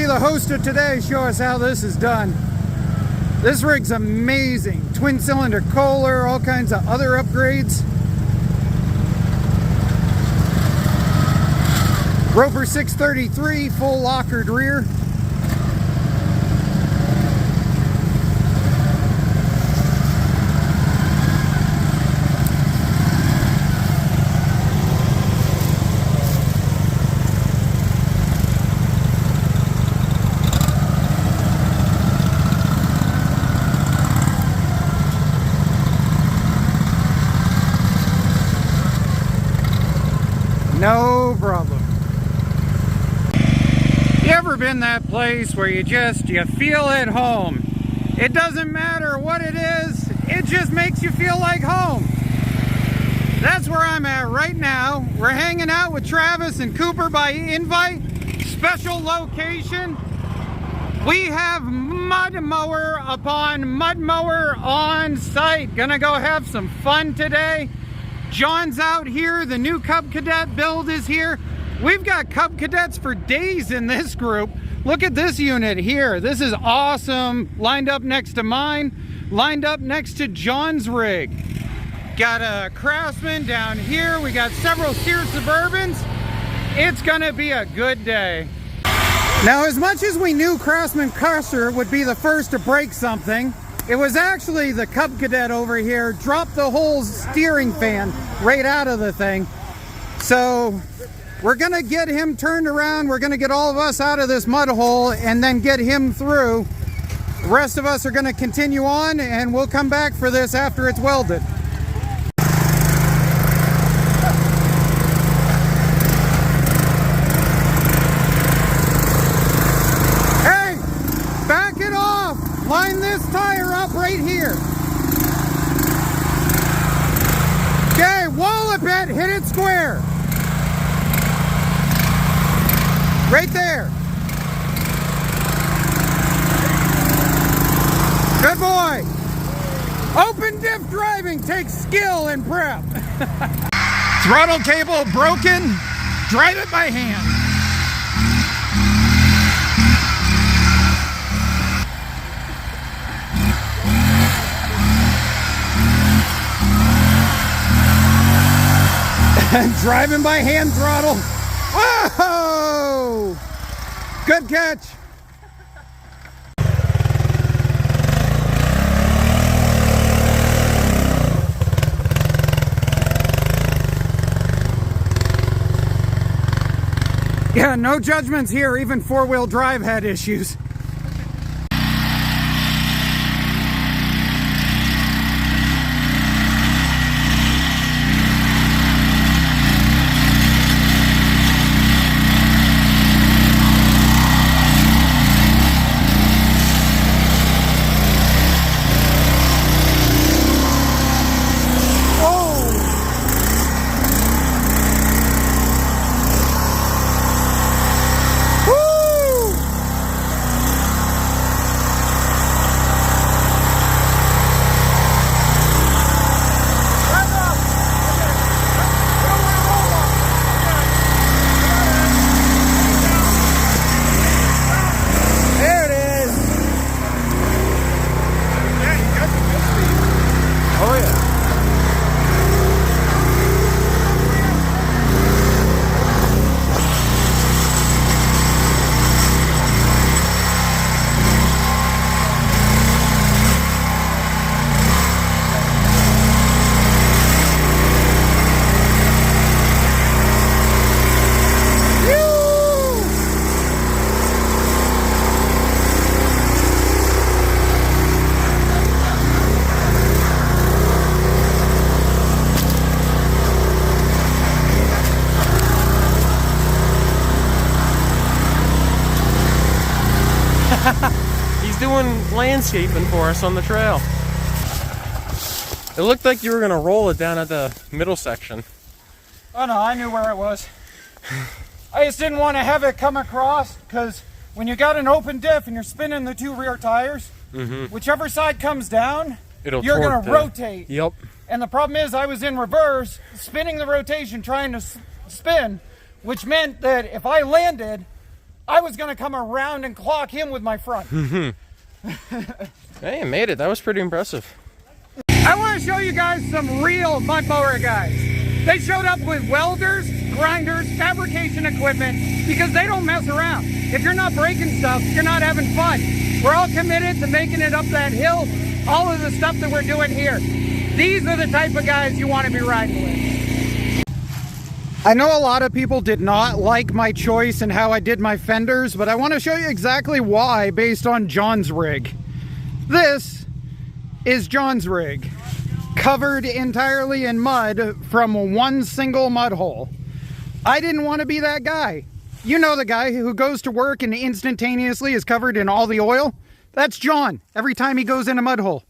be the host of today, show us how this is done. This rig's amazing. Twin cylinder Kohler, all kinds of other upgrades. Roper 633, full lockered rear. No problem. You ever been that place where you feel at home? It doesn't matter what it is, it just makes you feel like home. That's where I'm at right now. We're hanging out with Travis and Cooper by invite. Special location. We have mud mower upon mud mower on site. Gonna go have some fun today. John's out here, the new Cub Cadet build is here. We've got Cub Cadets for days in this group. Look at this unit here. This is awesome. Lined up next to mine, lined up next to John's rig. Got a Craftsman down here. We got several Sears Suburbans. It's gonna be a good day. Now, as much as we knew Craftsman Crusher would be the first to break something, it was actually the Cub Cadet over here dropped the whole steering fan right out of the thing. So we're gonna get him turned around. We're gonna get all of us out of this mud hole and then get him through. The rest of us are gonna continue on and we'll come back for this after it's welded. Hey, back it off. Line this tire up right here. Okay, wallop it, hit it square. Right there. Good boy. Open diff driving takes skill and prep. Throttle cable broken. Drive it by hand. Driving by hand throttle. Whoa! Good catch. Yeah, no judgments here. Even four-wheel drive had issues. He's doing landscaping for us on the trail. It looked like you were going to roll it down at the middle section. Oh no, I knew where it was. I just didn't want to have it come across, because when you got an open diff and you're spinning the two rear tires, whichever side comes down, you're going to rotate. Yep. And the problem is I was in reverse, spinning the rotation, trying to spin, which meant that if I landed, I was gonna come around and clock him with my front. Hey, you made it. That was pretty impressive. I want to show you guys some real mud mower guys. They showed up with welders, grinders, fabrication equipment, because they don't mess around. If you're not breaking stuff, you're not having fun. We're all committed to making it up that hill, all of the stuff that we're doing here. These are the type of guys you want to be riding with. I know a lot of people did not like my choice and how I did my fenders, but I want to show you exactly why based on John's rig. This is John's rig, covered entirely in mud from one single mud hole. I didn't want to be that guy. You know the guy who goes to work and instantaneously is covered in all the oil? That's John, every time he goes in a mud hole.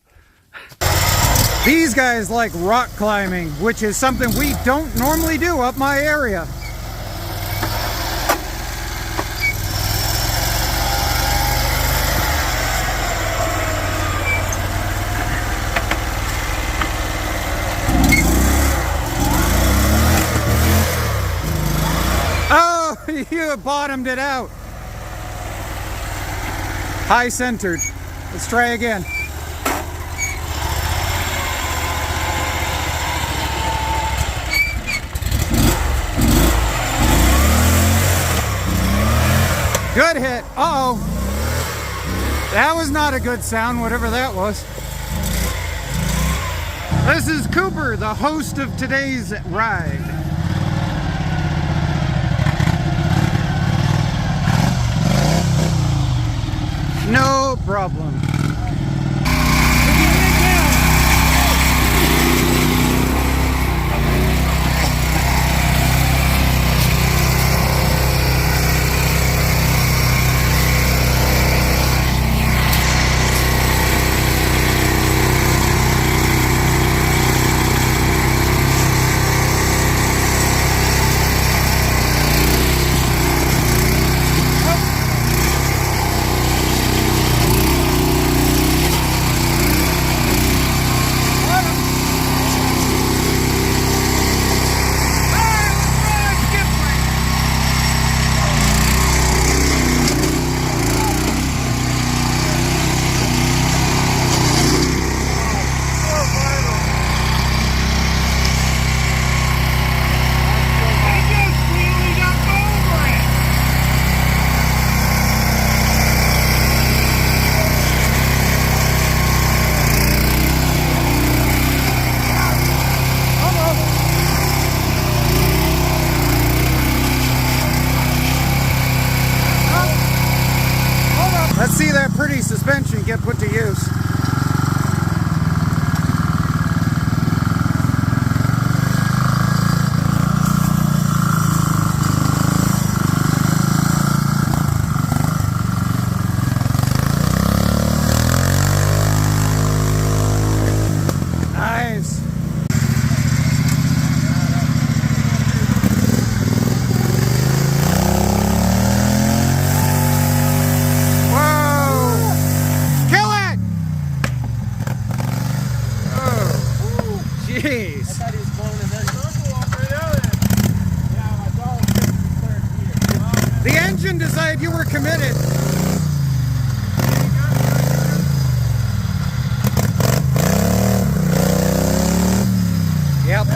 These guys like rock climbing, which is something we don't normally do up my area. Oh, you bottomed it out. High centered. Let's try again. Good hit. Uh-oh. That was not a good sound, whatever that was. This is Cooper, the host of today's ride. No problem. Let's see that pretty suspension get put to use. Nice. Jeez. I thought he was blowing it in. The engine decided you were committed. Yep.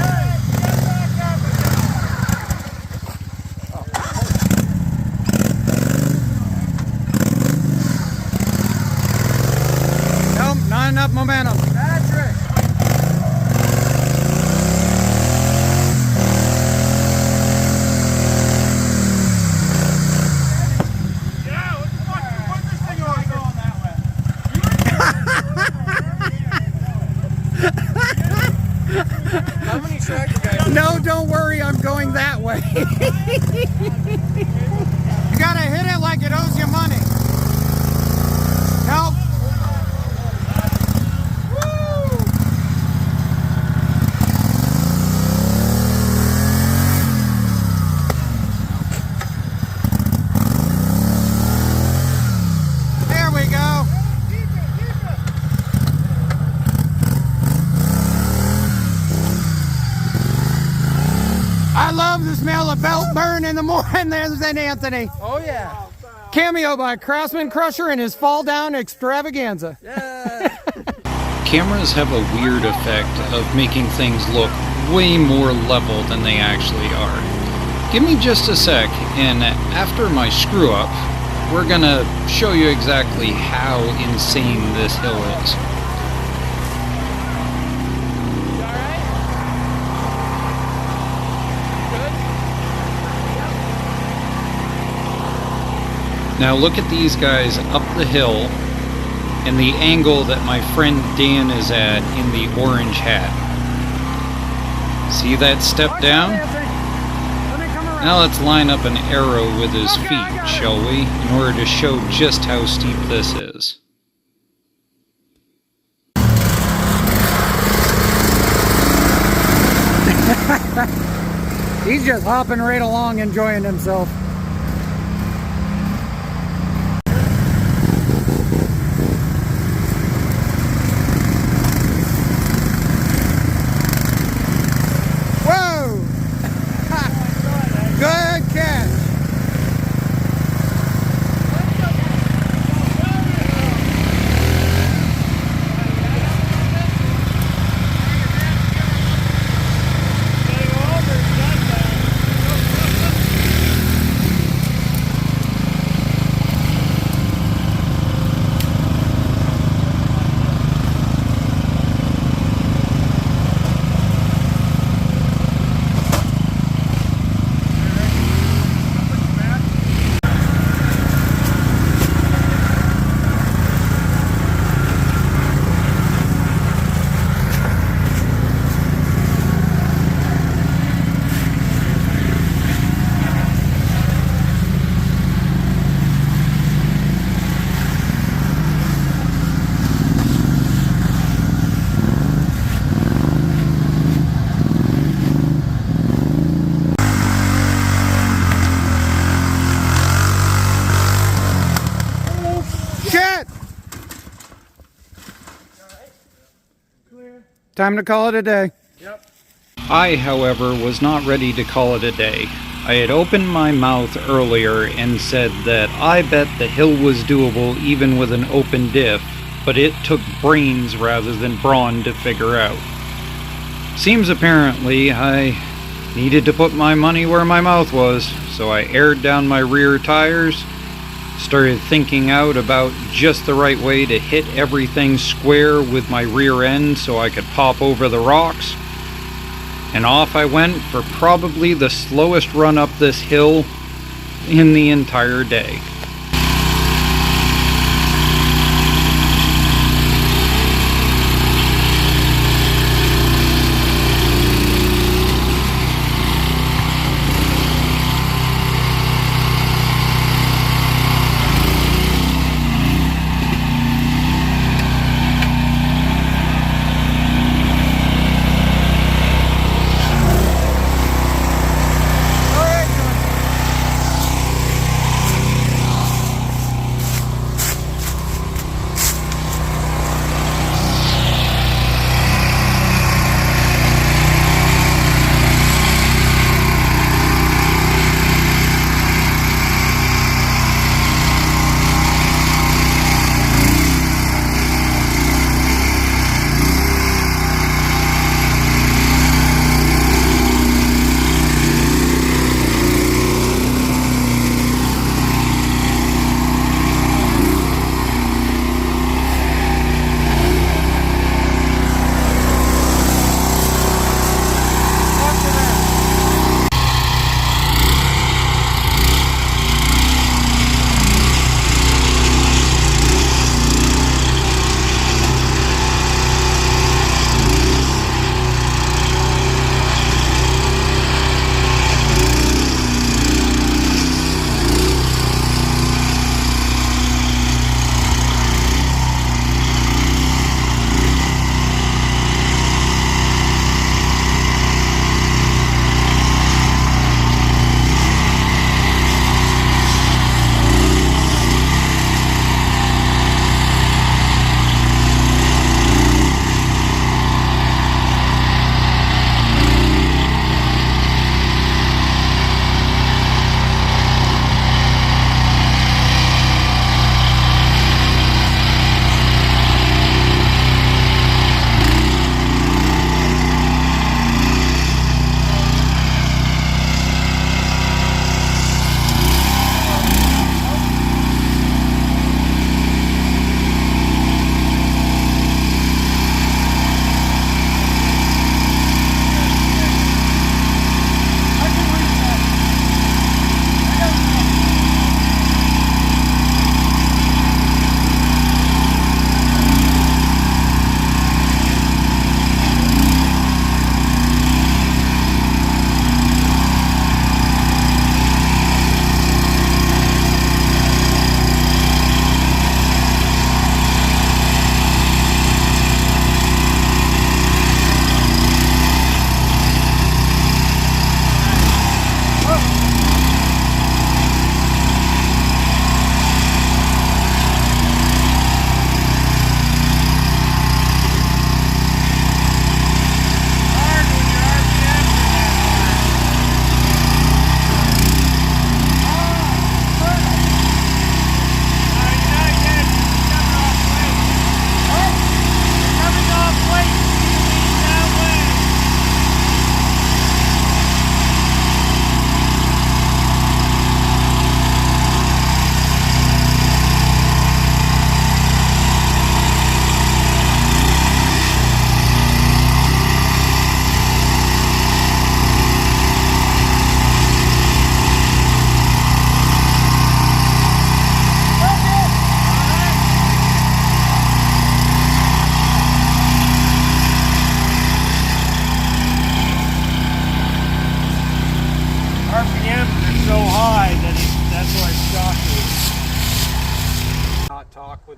Nope, not enough momentum. Patrick. How many tractor guys? No, don't worry, I'm going that way. You gotta hit it like it owes you money. Nope. There we go. I love the smell of belt burn in the morning there, St. Anthony. Oh yeah. Cameo by Craftsman Crusher in his fall down extravaganza. Cameras have a weird effect of making things look way more level than they actually are. Give me just a sec, and after my screw up, we're gonna show you exactly how insane this hill is. Now look at these guys up the hill and the angle that my friend Dan is at in the orange hat. See that step down? Now let's line up an arrow with his feet, shall we, in order to show just how steep this is. He's just hopping right along, enjoying himself. Time to call it a day. Yep. I, however, was not ready to call it a day. I had opened my mouth earlier and said that I bet the hill was doable even with an open diff, but it took brains rather than brawn to figure out. Seems apparently I needed to put my money where my mouth was, so I aired down my rear tires, started thinking out about just the right way to hit everything square with my rear end so I could pop over the rocks, and off I went for probably the slowest run up this hill in the entire day.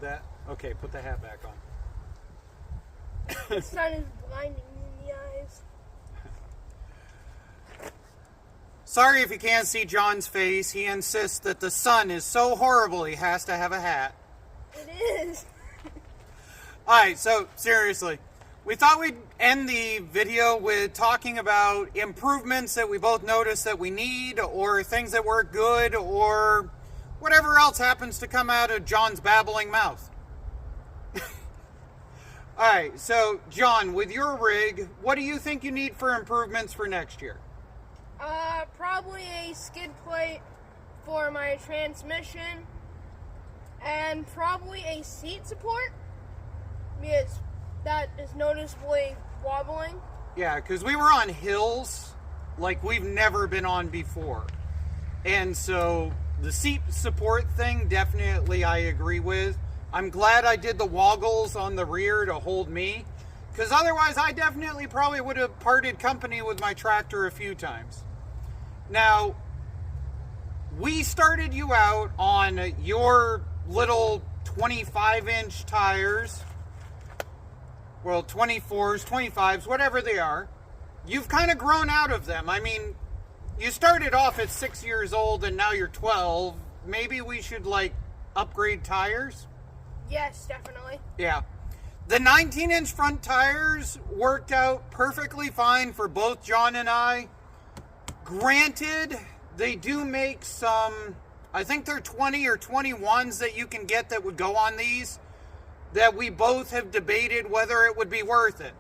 with that? Okay, put the hat back on. The sun is blinding me in the eyes. Sorry if you can't see John's face. He insists that the sun is so horrible he has to have a hat. It is. Alright, so seriously, we thought we'd end the video with talking about improvements that we both noticed that we need, or things that work good, or whatever else happens to come out of John's babbling mouth. Alright, so John, with your rig, what do you think you need for improvements for next year? Probably a skid plate for my transmission, and probably a seat support, because that is noticeably wobbling. Yeah, because we were on hills like we've never been on before. And so the seat support thing, definitely I agree with. I'm glad I did the woggles on the rear to hold me, because otherwise I definitely probably would have parted company with my tractor a few times. Now, we started you out on your little 25-inch tires, well, 24s, 25s, whatever they are. You've kind of grown out of them. I mean, you started off at 6 years old and now you're 12. Maybe we should, like, upgrade tires? Yes, definitely. Yeah. The 19-inch front tires worked out perfectly fine for both John and I. Granted, they do make some, I think they're 20 or 21s that you can get that would go on these, that we both have debated whether it would be worth it.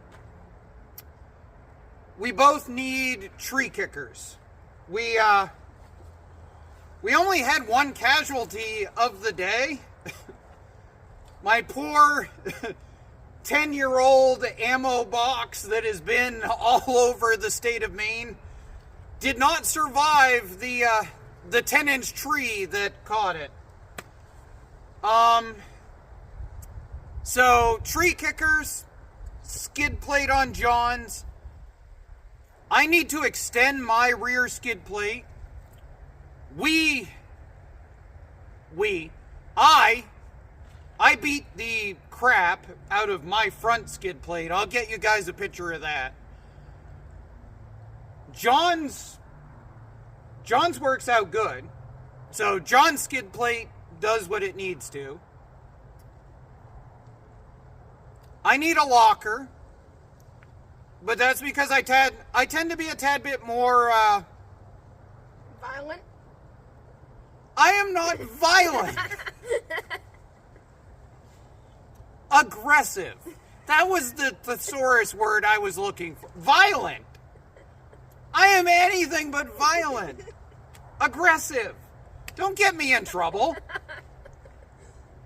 We both need tree kickers. We only had one casualty of the day. My poor 10-year-old ammo box that has been all over the state of Maine did not survive the 10-inch tree that caught it. So tree kickers, skid plate on John's. I need to extend my rear skid plate. I beat the crap out of my front skid plate. I'll get you guys a picture of that. John's works out good. So John's skid plate does what it needs to. I need a locker. But that's because I tend to be a tad bit more Violent? I am not violent. Aggressive. That was the thesaurus word I was looking for. Violent. I am anything but violent. Aggressive. Don't get me in trouble.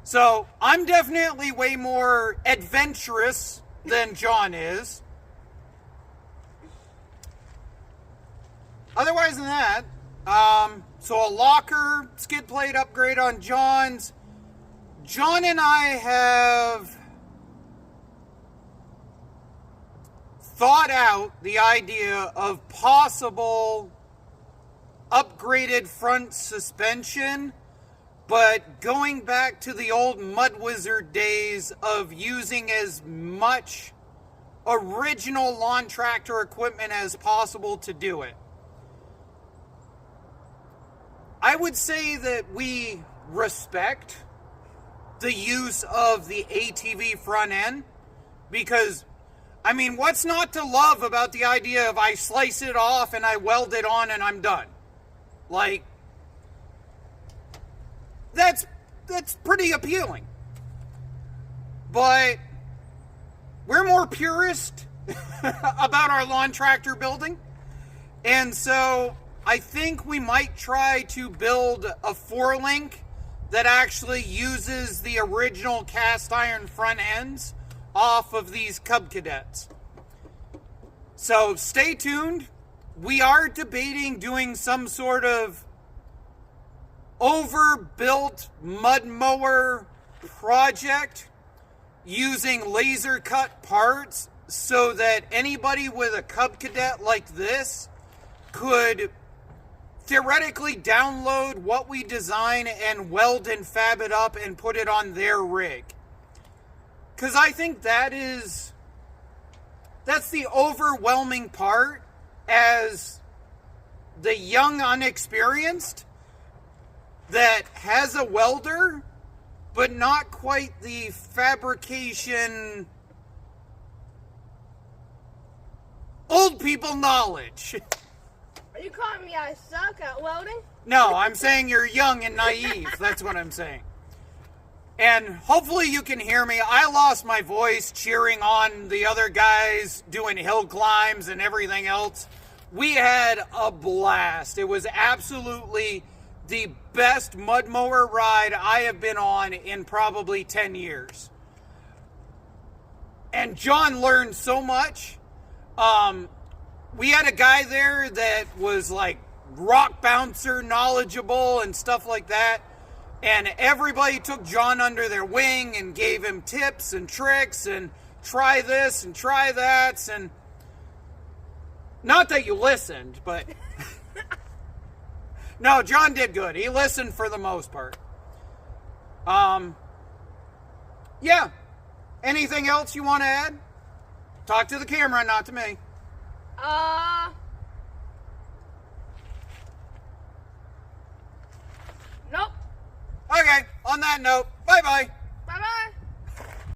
So, I'm definitely way more adventurous than John is. Otherwise than that, so a locker, skid plate upgrade on John's. John and I have thought out the idea of possible upgraded front suspension, but going back to the old Mud Wizard days of using as much original lawn tractor equipment as possible to do it. I would say that we respect the use of the ATV front end, because, I mean, what's not to love about the idea of I slice it off and I weld it on and I'm done? Like, that's pretty appealing. But we're more purist about our lawn tractor building, and so I think we might try to build a 4-link that actually uses the original cast iron front ends off of these Cub Cadets. So stay tuned. We are debating doing some sort of overbuilt mud mower project using laser cut parts so that anybody with a Cub Cadet like this could theoretically download what we design and weld and fab it up and put it on their rig. Because I think that's the overwhelming part as the young unexperienced that has a welder, but not quite the fabrication old people knowledge. Are you calling me I suck at welding? No, I'm saying you're young and naive. That's what I'm saying. And hopefully you can hear me. I lost my voice cheering on the other guys doing hill climbs and everything else. We had a blast. It was absolutely the best mud mower ride I have been on in probably 10 years. And John learned so much. We had a guy there that was like rock bouncer knowledgeable and stuff like that. And everybody took John under their wing and gave him tips and tricks and try this and try that. And not that you listened, but no, John did good. He listened for the most part. Yeah. Anything else you want to add? Talk to the camera, not to me. Nope. Okay, on that note, bye-bye.